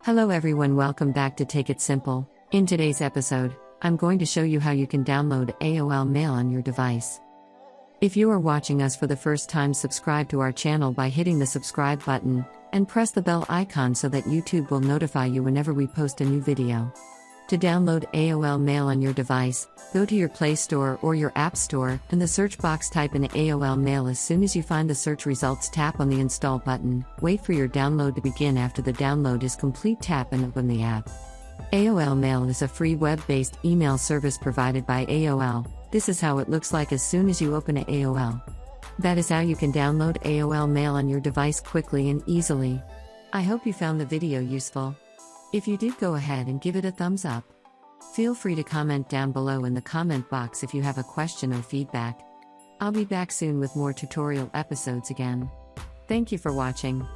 Hello everyone, welcome back to Take It Simple. In today's episode, I'm going to show you how you can download AOL Mail on your device. If you are watching us for the first time, subscribe to our channel by hitting the subscribe button, and press the bell icon so that YouTube will notify you whenever we post a new video. To download AOL Mail on your device, go to your Play Store or your App Store, in the search box type in AOL Mail. As soon as you find the search results, tap on the install button, wait for your download to begin. After the download is complete, tap and open the app. AOL Mail is a free web-based email service provided by AOL. This is how it looks like as soon as you open AOL. That is how you can download AOL Mail on your device quickly and easily. I hope you found the video useful. If you did, go ahead and give it a thumbs up. Feel free to comment down below in the comment box if you have a question or feedback. I'll be back soon with more tutorial episodes again. Thank you for watching.